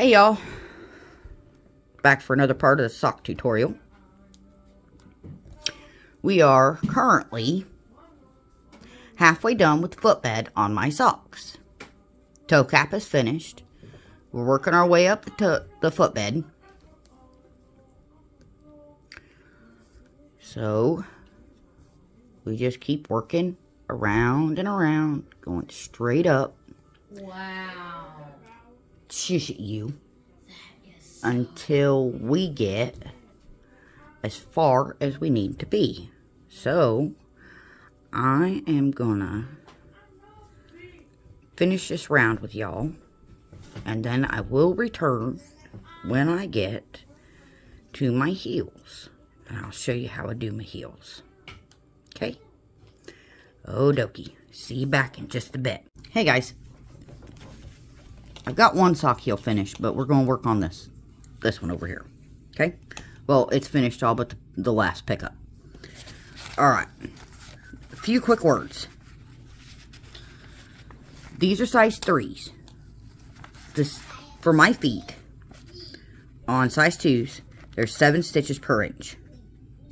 Hey y'all, back for another part of the sock tutorial. We are currently halfway done with the footbed on my socks. Toe cap is finished. We're working our way up the footbed. So we just keep working around and around, going straight up. Wow. Shush at you. Until we get as far as we need to be. So I am gonna finish this round with y'all, and then I will return when I get to my heels, and I'll show you how I do my heels. Okay? Oh dokie. See you back in just a bit. Hey guys, I've got one sock heel finished, but we're going to work on this one over here. Okay? Well, it's finished all but the last pickup. Alright. A few quick words. These are size 3s. This, for my feet, on size 2s, there's 7 stitches per inch.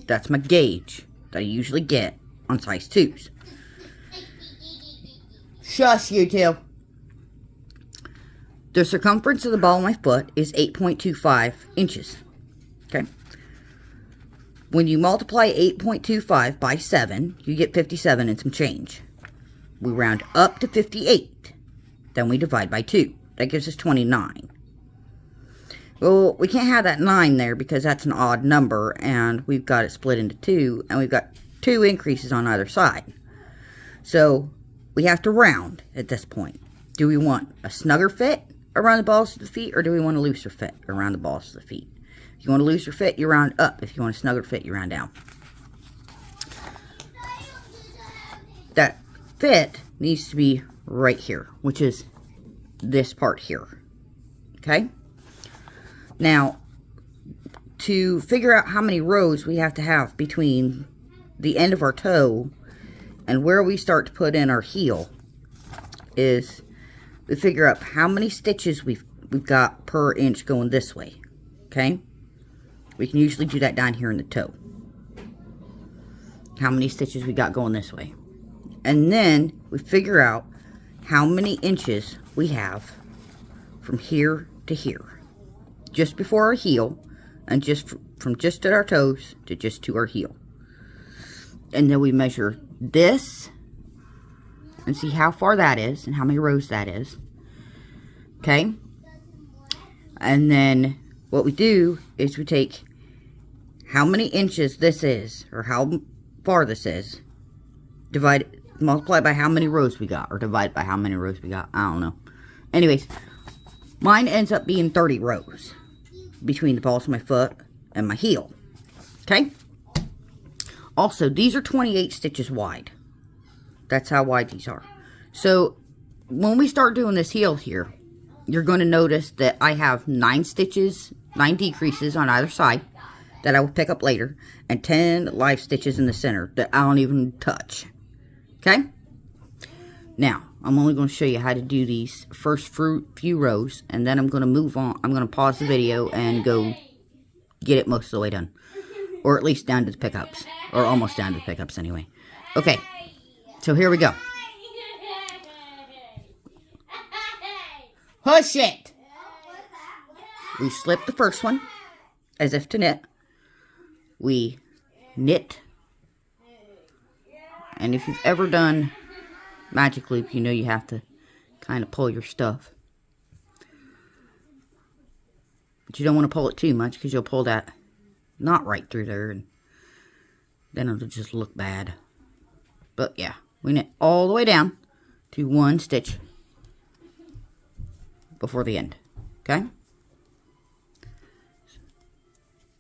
That's my gauge that I usually get on size 2s. Shush, you two. The circumference of the ball of my foot is 8.25 inches. Okay? When you multiply 8.25 by 7, you get 57 and some change. We round up to 58. Then we divide by 2. That gives us 29. Well, we can't have that 9 there because that's an odd number, and we've got it split into 2, and we've got 2 increases on either side. So we have to round at this point. Do we want a snugger fit around the balls of the feet, or do we want a looser fit around the balls of the feet? If you want a looser fit, you round up. If you want a snugger fit, you round down. That fit needs to be right here, which is this part here. Okay? Now, to figure out how many rows we have to have between the end of our toe and where we start to put in our heel is we figure out how many stitches we've got per inch going this way. Okay? We can usually do that down here in the toe. How many stitches we got going this way. And then we figure out how many inches we have from here to here. Just before our heel, and just from just at our toes to just to our heel. And then we measure this and see how far that is and how many rows that is. Okay? And then what we do is we take how many inches this is, or how far this is, multiply by how many rows we got, or divide by how many rows we got. I don't know. Anyways, mine ends up being 30 rows between the balls of my foot and my heel. Okay? Also, these are 28 stitches wide. That's how wide these are. So, when we start doing this heel here, you're going to notice that I have 9 stitches, 9 decreases on either side that I will pick up later, and 10 live stitches in the center that I don't even touch. Okay? Now, I'm only going to show you how to do these first few rows, and then I'm going to move on. I'm going to pause the video and go get it most of the way done. Or at least down to the pickups. Or almost down to the pickups anyway. Okay, so here we go. Hush it! We slip the first one, as if to knit. We knit. And if you've ever done magic loop, you know you have to kind of pull your stuff. But you don't want to pull it too much, because you'll pull that knot right through there, and then it'll just look bad. But yeah, we knit all the way down to 1 stitch before the end. Okay?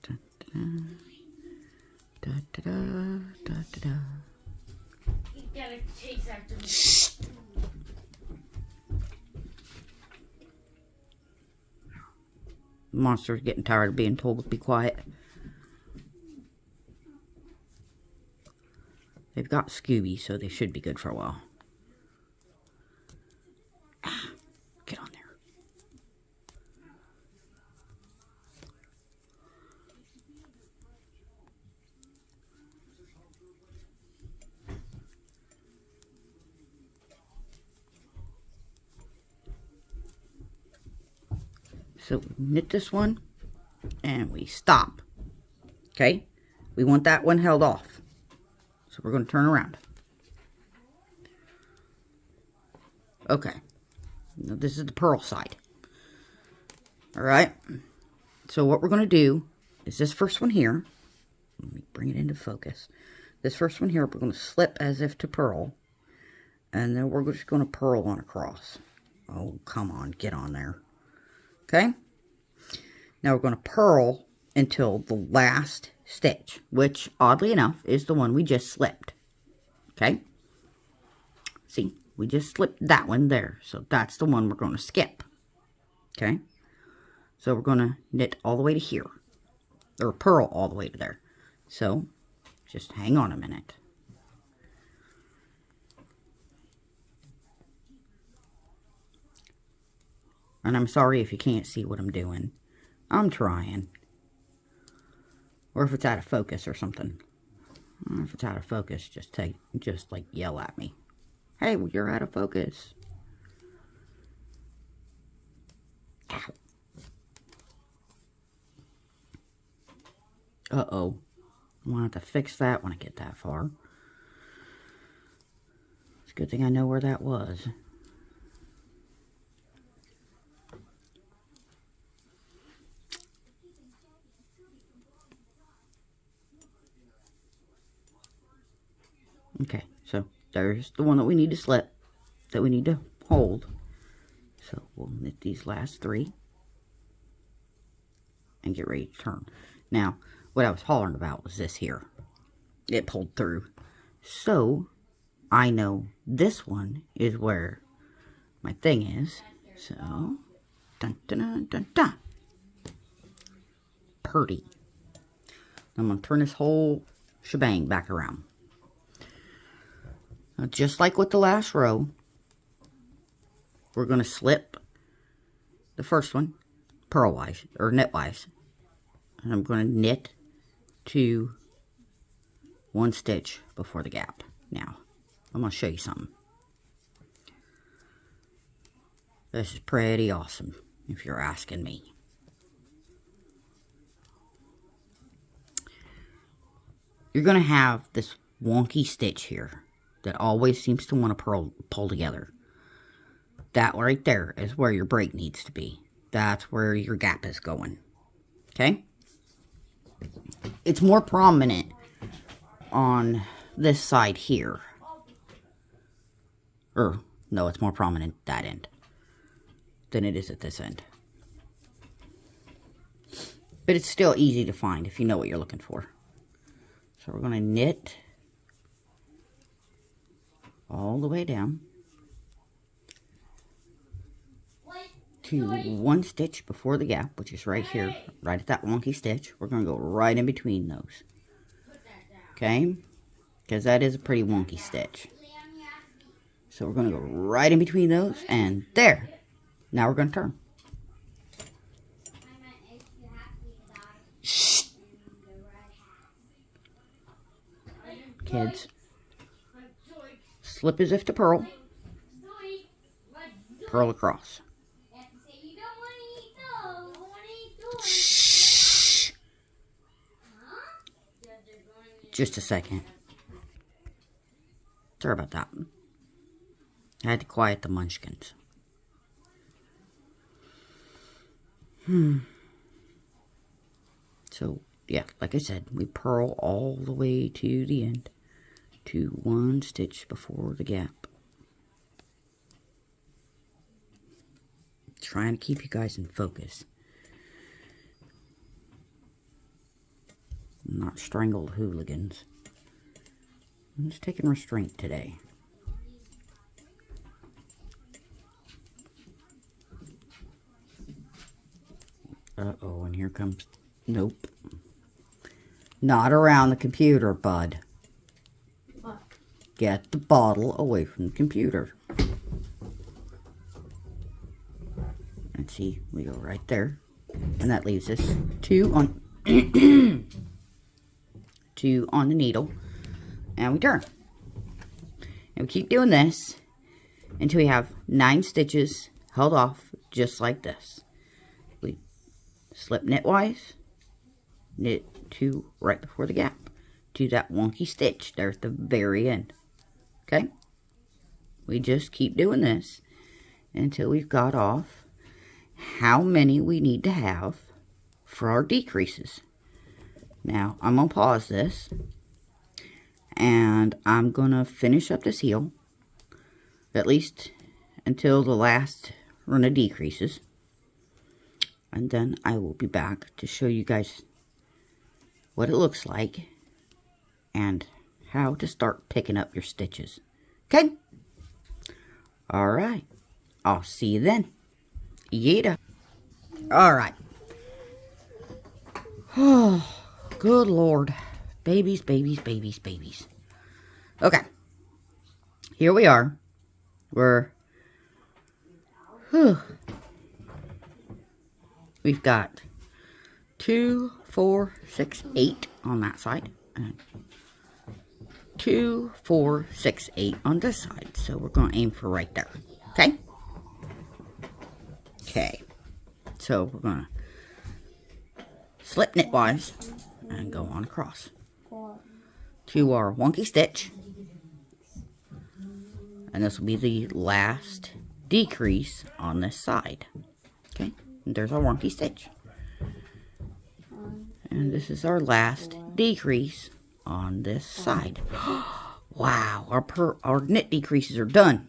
Da, da, da, da, da, da. You gotta chase after me. Shh. Monster's getting tired of being told to be quiet. They've got Scooby, so they should be good for a while. Get on there. So we knit this one and we stop. Okay? We want that one held off. So we're going to turn around. Okay. Now this is the purl side. Alright. So what we're going to do is this first one here. Let me bring it into focus. This first one here, we're going to slip as if to purl. And then we're just going to purl on across. Oh, come on. Get on there. Okay? Now we're going to purl until the last stitch, which, oddly enough, is the one we just slipped. Okay? See, we just slipped that one there. So that's the one we're going to skip. Okay? So we're going to knit all the way to here. Or purl all the way to there. So, just hang on a minute. And I'm sorry if you can't see what I'm doing. I'm trying. Or if it's out of focus or something. If it's out of focus, just like yell at me. Hey, well, you're out of focus. Ow. Uh-oh. I'm going to have to fix that when I get that far. It's a good thing I know where that was. Okay, so there's the one that we need to slip, that we need to hold. So we'll knit these last three and get ready to turn. Now, what I was hollering about was this here. It pulled through. So, I know this one is where my thing is. So, dun dun dun dun dun. Purdy. I'm going to turn this whole shebang back around. Now, just like with the last row, we're going to slip the first one, purl-wise, or knit-wise. And I'm going to knit to one stitch before the gap. Now, I'm going to show you something. This is pretty awesome, if you're asking me. You're going to have this wonky stitch here that always seems to want to pull together. That right there is where your break needs to be. That's where your gap is going. Okay? It's more prominent on this side here. Or, no, it's more prominent that end than it is at this end. But it's still easy to find if you know what you're looking for. So we're going to knit all the way down to one stitch before the gap, which is right here, right at that wonky stitch. We're going to go right in between those. Okay? Because that is a pretty wonky stitch. So we're going to go right in between those, and there. Now we're going to turn. Shh. Kids. Slip as if to purl. Purl across. Shh. Just a second. Sorry about that. I had to quiet the munchkins. So, yeah, like I said, we purl all the way to the end. To one stitch before the gap. Trying to keep you guys in focus. Not strangled hooligans. I'm just taking restraint today. Uh-oh, and here comes... Nope. Not around the computer, bud. Get the bottle away from the computer. And see, we go right there. And that leaves us two on two on the needle. And we turn. And we keep doing this until we have 9 stitches held off just like this. We slip knitwise, knit 2 right before the gap to that wonky stitch there at the very end. Okay? We just keep doing this until we've got off how many we need to have for our decreases. Now, I'm going to pause this, and I'm going to finish up this heel, at least until the last run of decreases. And then I will be back to show you guys what it looks like and how to start picking up your stitches. Okay? Alright. I'll see you then. Yada. Alright. Oh, good Lord. Babies, babies, babies, babies. Okay. Here we are. We've got 2, 4, 6, 8 on that side. And 2, 4, 6, 8 on this side. So we're going to aim for right there. Okay? Okay. So we're going to slip knitwise and go on across to our wonky stitch. And this will be the last decrease on this side. Okay? And there's our wonky stitch. And this is our last decrease on this side. Wow, our knit decreases are done.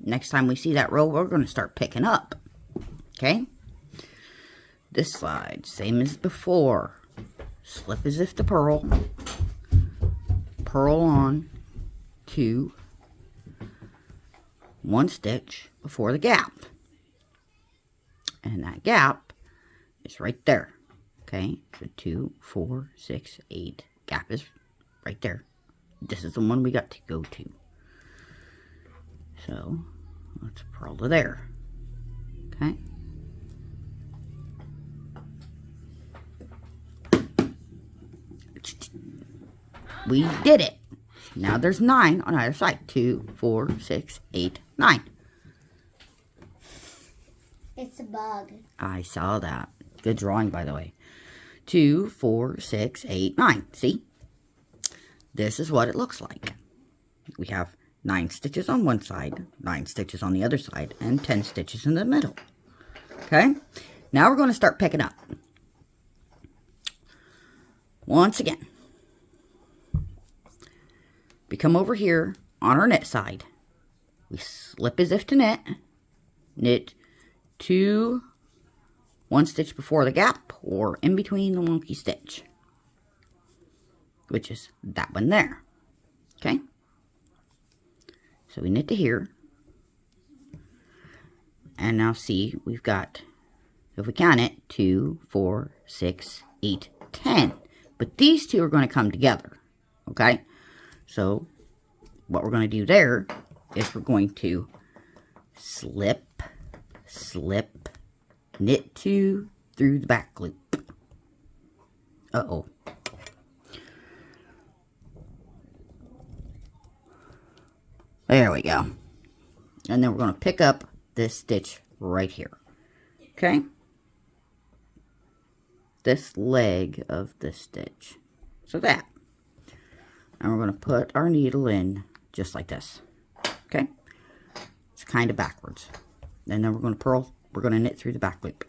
Next time we see that row, we're going to start picking up. Okay? This side, same as before. Slip as if to purl. Purl on to 1 stitch before the gap. And that gap is right there. Okay, so 2, 4, 6, 8. Gap is right there. This is the one we got to go to. So, let's purl to there. Okay. We did it. Now there's 9 on either side. 2, 4, 6, 8, 9. It's a bug. I saw that. Good drawing, by the way. 2, 4, 6, 8, 9. See? This is what it looks like. We have 9 stitches on one side, 9 stitches on the other side, and 10 stitches in the middle. Okay? Now we're going to start picking up. Once again, we come over here on our knit side. We slip as if to knit. Knit 2, 1 stitch before the gap or in between the wonky stitch, which is that one there. Okay? So we knit to here. And now see, we've got, if we count it, 2, 4, 6, 8, 10. But these two are going to come together. Okay? So what we're going to do there is we're going to slip, slip, knit 2 through the back loop. Uh-oh. There we go. And then we're going to pick up this stitch right here. Okay? This leg of this stitch. So that. And we're going to put our needle in just like this. Okay? It's kind of backwards. And then we're going to purl. We're going to knit through the back loop.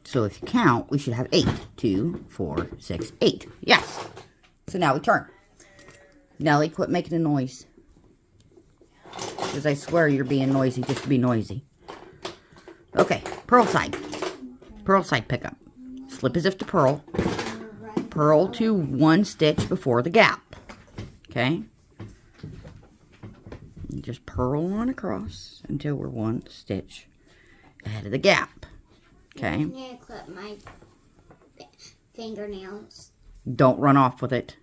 So if you count, we should have 8. 2, 4, 6, 8. Yes. So now we turn. Nellie, quit making a noise. Because I swear you're being noisy just to be noisy. Okay, purl side. Purl side pickup. Slip as if to purl. Purl to 1 stitch before the gap. Okay? And just purl on across until we're 1 stitch ahead of the gap. Okay? I'm going to clip my fingernails. Don't run off with it.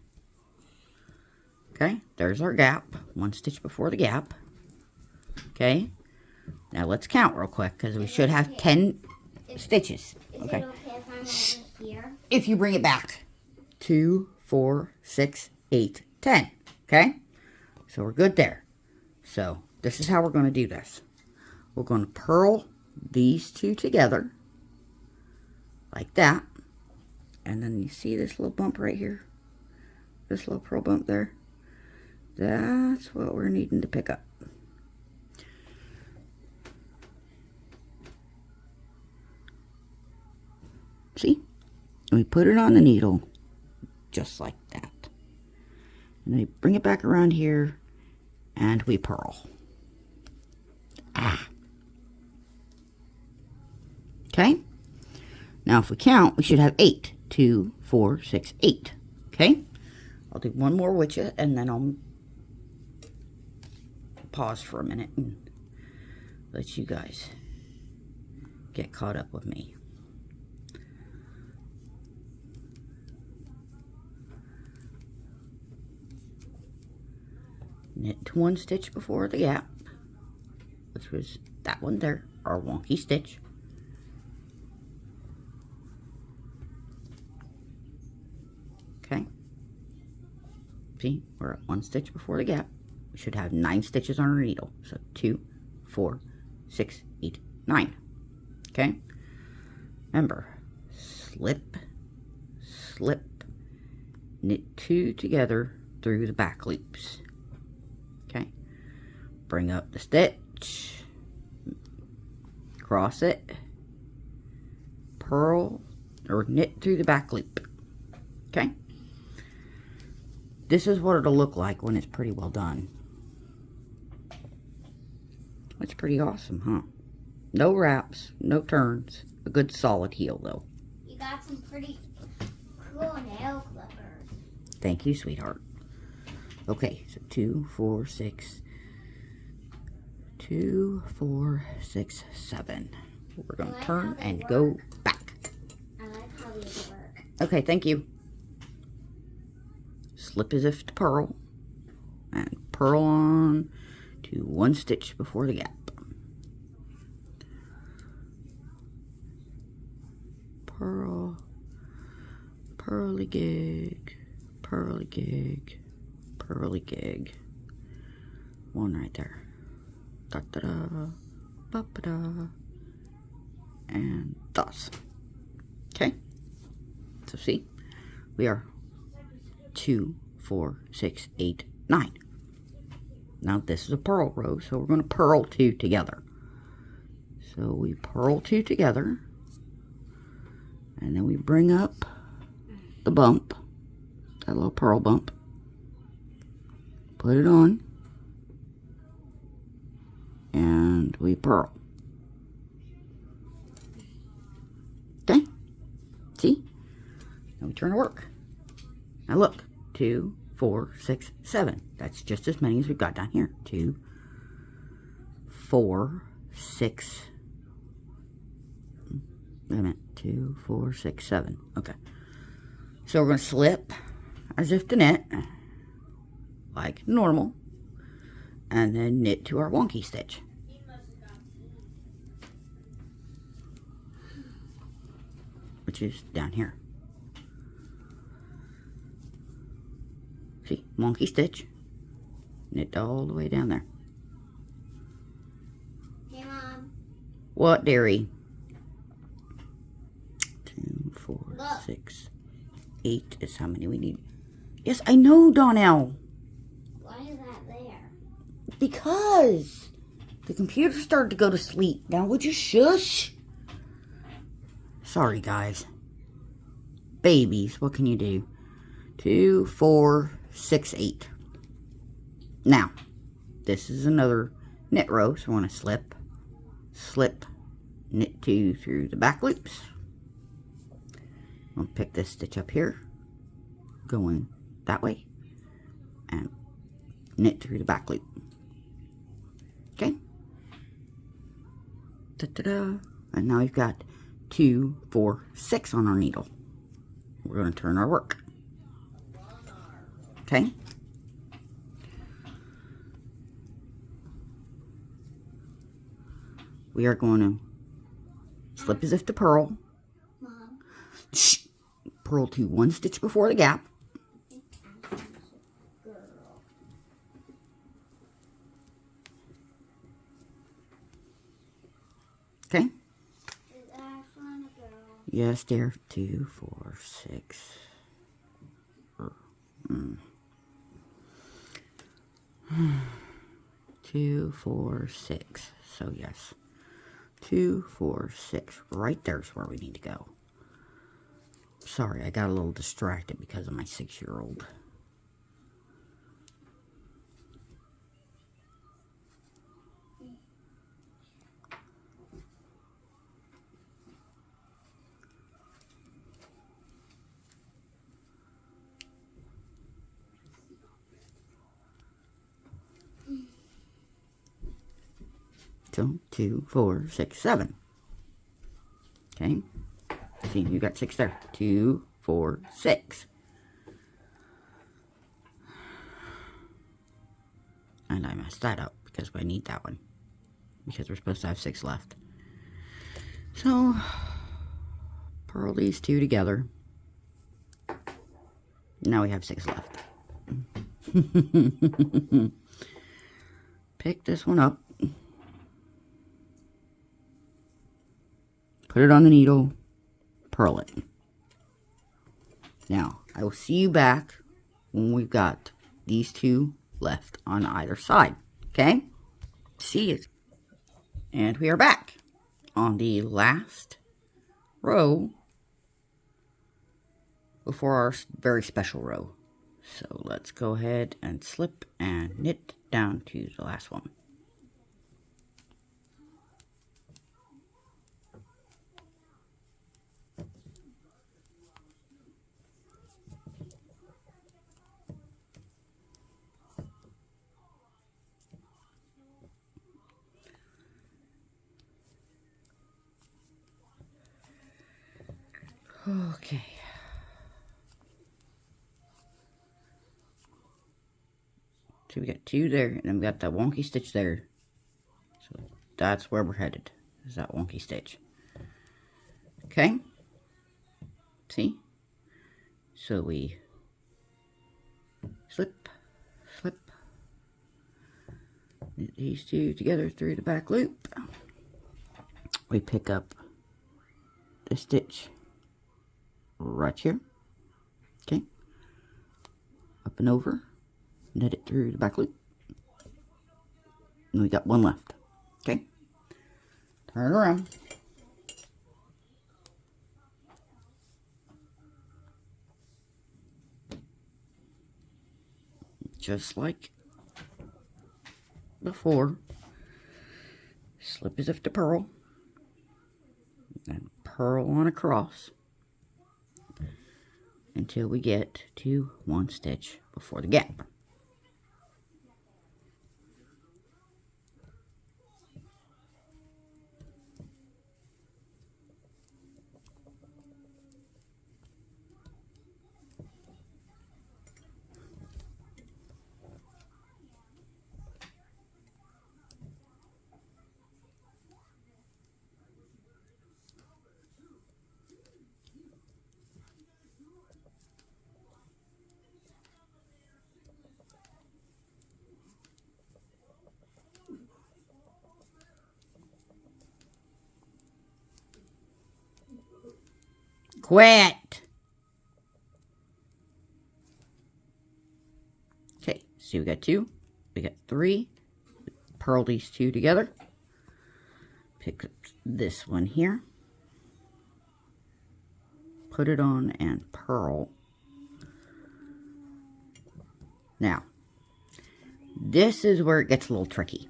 Okay? There's our gap. 1 stitch before the gap. Okay? Now let's count real quick because we should have 10 stitches. Okay? Is it okay if I'm over here? If you bring it back. 2, 4, 6, 8, 10. Okay? So we're good there. So this is how we're going to do this. We're going to purl these two together. like that. And then you see this little bump right here? This little purl bump there? That's what we're needing to pick up. See? And we put it on the needle just like that. And then we bring it back around here and we purl. Ah. Okay? Now if we count, we should have 8. 2, 4, 6, 8. Okay? I'll do one more with you and then I'll pause for a minute and let you guys get caught up with me. Knit to 1 stitch before the gap, which was that one there, our wonky stitch. Okay. See, we're at 1 stitch before the gap. We should have 9 stitches on our needle. So 2, 4, 6, 8, 9. Okay. Remember, slip, slip, knit 2 together through the back loops. Okay. Bring up the stitch, cross it, purl or knit through the back loop. Okay. This is what it'll look like when it's pretty well done. It's pretty awesome, huh? No wraps, no turns. A good solid heel, though. You got some pretty cool nail clippers. Thank you, sweetheart. Okay, so 2, 4, 6. 2, 4, 6, 7. We're going to turn and go back. I like how these work. Okay, thank you. Slip as if to purl. And purl on to 1 stitch before the gap. Purl, purly-gig, purly-gig, purly-gig. 1 right there. Da-da-da, ba-ba-da, and thus. Okay? So see, we are 2, 4, 6, 8, 9. Now this is a purl row, so we're going to purl 2 together. So we purl 2 together, and then we bring up the bump, that little purl bump, put it on, and we purl. Okay? See? Now we turn to work. Now look, 2, 4, 6, 7. That's just as many as we've got down here. 2, 4, 6. Wait a minute. 2, 4, 6, 7. Okay. So we're going to slip as if to knit, like normal, and then knit to our wonky stitch. Which is down here. See, wonky stitch, knit all the way down there. Hey, Mom. What, dearie? 2, 4, Look. 6, 8 is how many we need. Yes, I know, Donnell. Why is that there? Because the computer started to go to sleep. Now, would you shush? Sorry, guys. Babies, what can you do? 2, 4, 6, 8. Now, this is another knit row, so I want to slip, slip, knit 2 through the back loops. I'll pick this stitch up here, going that way, and knit through the back loop. Okay? Da-da-da. And now we've got 2, 4, 6 on our needle. We're going to turn our work. Okay? We are going to slip as if to purl. Mom. Shh. Purl to 1 stitch before the gap. Okay? Is Ashlyn a girl? Yes, dear. 2, 4, 6. 2, 4, 6. So yes. 2, 4, 6. Right there's where we need to go. Sorry, I got a little distracted because of my 6-year-old. So 2, 4, 6, 7. Okay. See, you got 6 there. 2, 4, 6. And I messed that up because I need that one. Because we're supposed to have 6 left. So, purl these 2 together. Now we have 6 left. Pick this one up. Put it on the needle. Purl it. Now, I will see you back when we've got these 2 left on either side. Okay? See you. And we are back on the last row before our very special row. So let's go ahead and slip and knit down to the last one. Okay. So we got 2 there, and then we got that wonky stitch there. So that's where we're headed, is that wonky stitch. Okay? See? So we slip, slip, knit these 2 together through the back loop. We pick up the stitch right here. Okay? Up and over. Knit it through the back loop. And we got 1 left. Okay? Turn it around. Just like before. Slip as if to purl. And purl on across. Until we get to 1 stitch before the gap. Quit! Okay, so we got 2, we got 3, purl these 2 together, pick up this one here, put it on and purl. Now, this is where it gets a little tricky.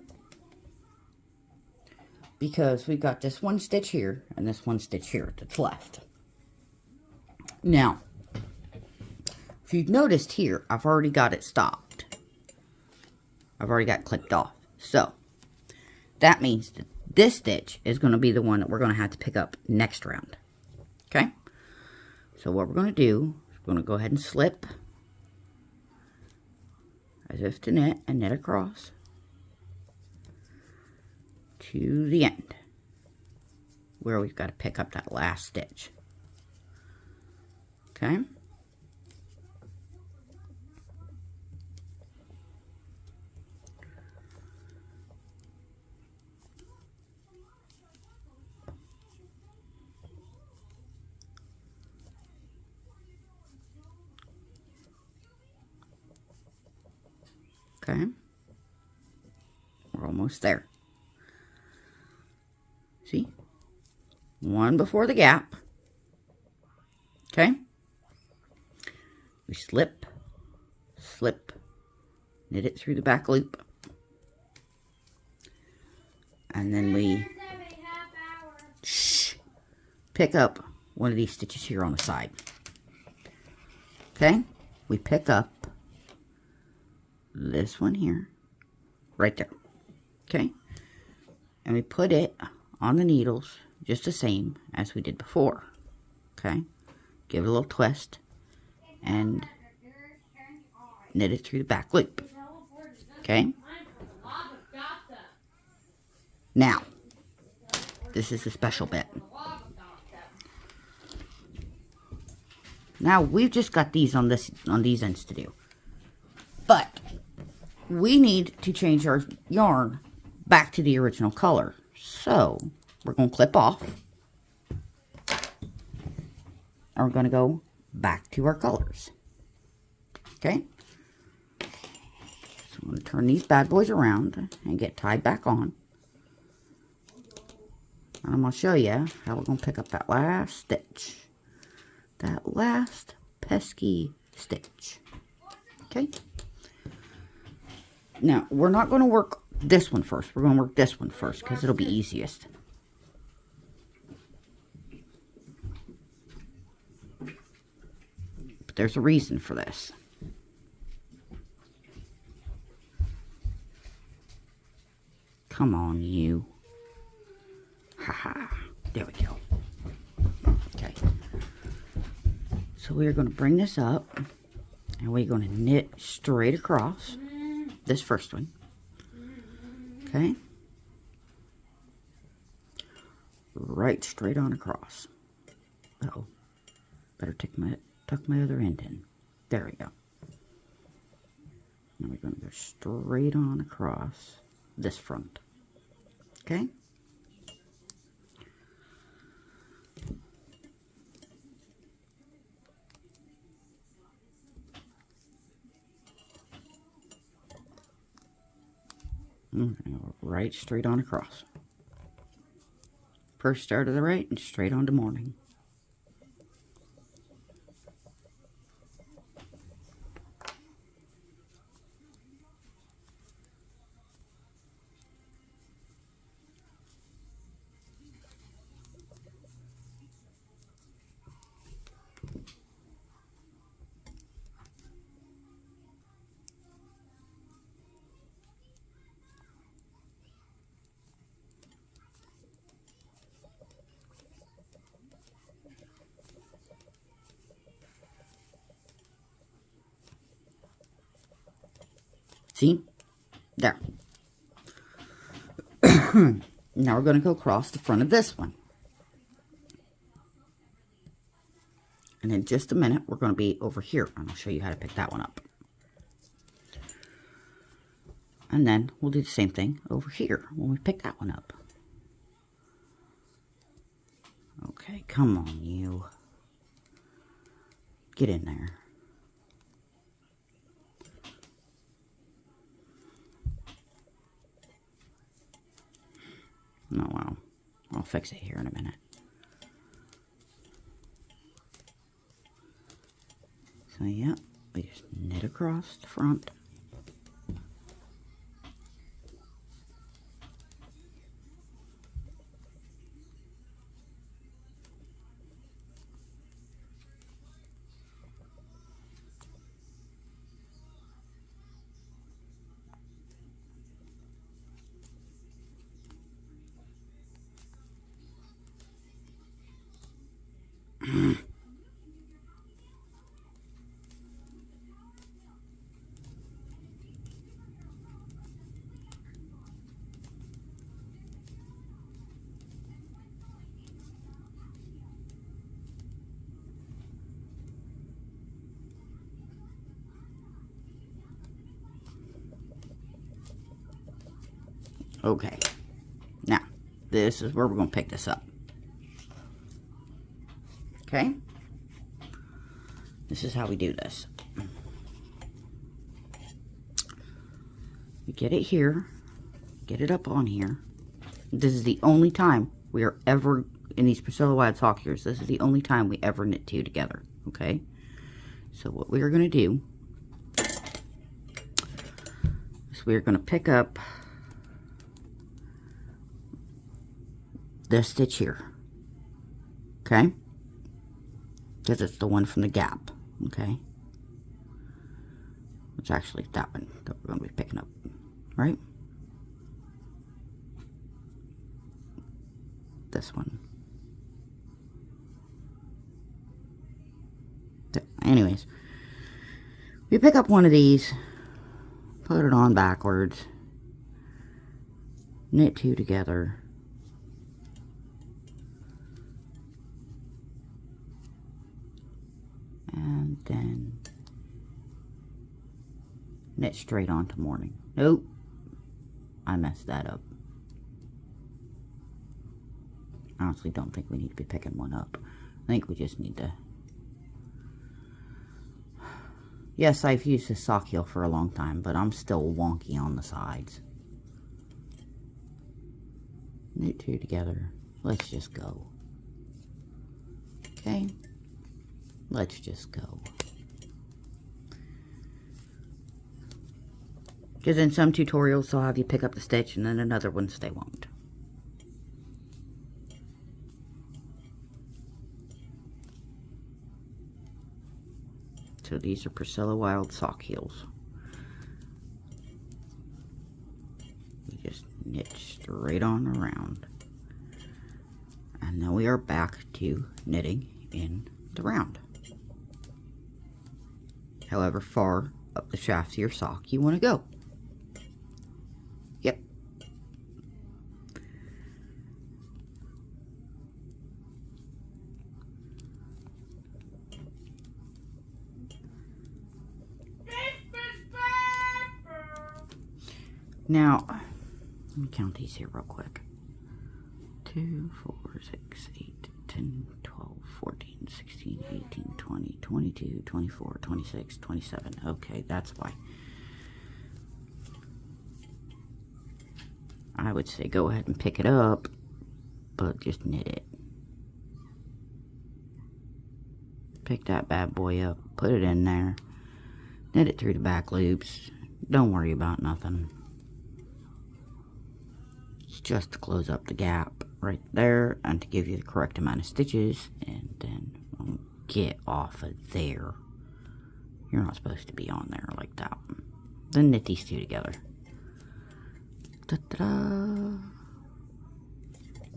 Because we've got this 1 stitch here and this 1 stitch here that's left. Now, if you've noticed here, I've already got it stopped. I've already got it clipped off. So, that means that this stitch is going to be the one that we're going to have to pick up next round. Okay? So what we're going to do is we're going to go ahead and slip as if to knit and knit across to the end where we've got to pick up that last stitch. Okay? Okay. We're almost there. See? One before the gap. Okay. We slip, slip, knit it through the back loop. And then we pick up one of these stitches here on the side. Okay? We pick up this one here, right there. Okay? And we put it on the needles just the same as we did before. Okay? Give it a little twist and knit it through the back loop. Okay? Now, this is the special bit. Now, we've just got these on these ends to do. But we need to change our yarn back to the original color. So, we're going to clip off. And we're going to go back to our colors. Okay? So, I'm going to turn these bad boys around and get tied back on. And I'm going to show you how we're going to pick up that last stitch. That last pesky stitch. Okay? Now, we're not going to work this one first. We're going to work this one first because it'll be easiest. But there's a reason for this. Come on, you. Haha. There we go. Okay. So we're going to bring this up. And we're going to knit straight across. This first one. Okay. Right straight on across. Uh-oh. Better tuck my other end in. There we go. Now we're going to go straight on across this front. Okay. And go right straight on across. First start of the right and straight on to morning. See? There. Now we're going to go across the front of this one. And in just a minute, we're going to be over here. And I'll show you how to pick that one up. And then we'll do the same thing over here when we pick that one up. Okay, come on, you. Get in there. Oh, well, I'll fix it here in a minute. So, yeah, we just knit across the front. Okay, now this is where we're going to pick this up. Okay, this is how we do this. We get it here, get it up on here. This is the only time we are ever, in these Priscilla Wild sock ears, this is the only time we ever knit two together, okay? So what we are going to do is we are going to pick up this stitch here, okay? Because it's the one from the gap, okay? It's actually that one that we're going to be picking up, right? This one. Anyways, we pick up one of these, put it on backwards, knit two together, and then knit straight onto morning. Nope, I messed that up. I honestly don't think we need to be picking one up. I think we just need to... Yes, I've used this sock heel for a long time, but I'm still wonky on the sides. Knit two together. Let's just go. Okay? Let's just go. Because in some tutorials, they'll have you pick up the stitch, and then in other ones, they won't. So these are Priscilla Wild sock heels. We just knit straight on around. And now we are back to knitting in the round. However far up the shaft of your sock you want to go. Yep. Now, let me count these here real quick. 2, 4, 6, 8, 10, 12, 14, 16, 18, 20, 22, 24, 26, 27. Okay, that's why. I would say go ahead and pick it up, but just knit it. Pick that bad boy up, put it in there, knit it through the back loops. Don't worry about nothing. It's just to close up the gap right there and to give you the correct amount of stitches, and then get off of there. You're not supposed to be on there like that. Then knit these two together. Ta-da!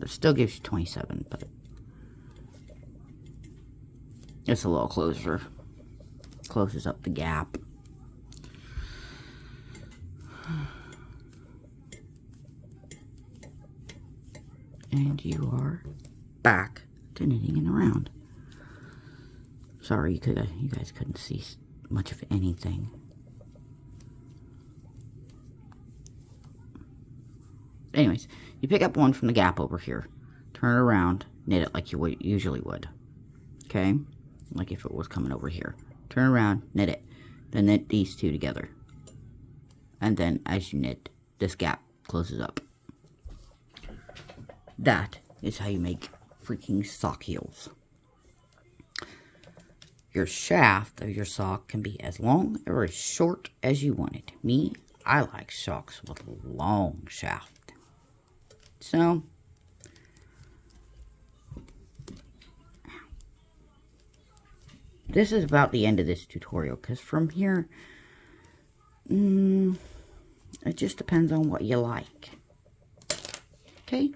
It still gives you 27, but it's a little closer. Closes up the gap. And you are back to knitting in the round. Sorry, you guys couldn't see much of anything. Anyways, you pick up one from the gap over here, turn it around, knit it like you usually would. Okay? Like if it was coming over here. Turn around, knit it. Then knit these two together. And then as you knit, this gap closes up. That is how you make freaking sock heels. Your shaft of your sock can be as long or as short as you want it. Me, I like socks with a long shaft. So, this is about the end of this tutorial, because from here, it just depends on what you like. Okay?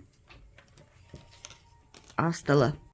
Hasta la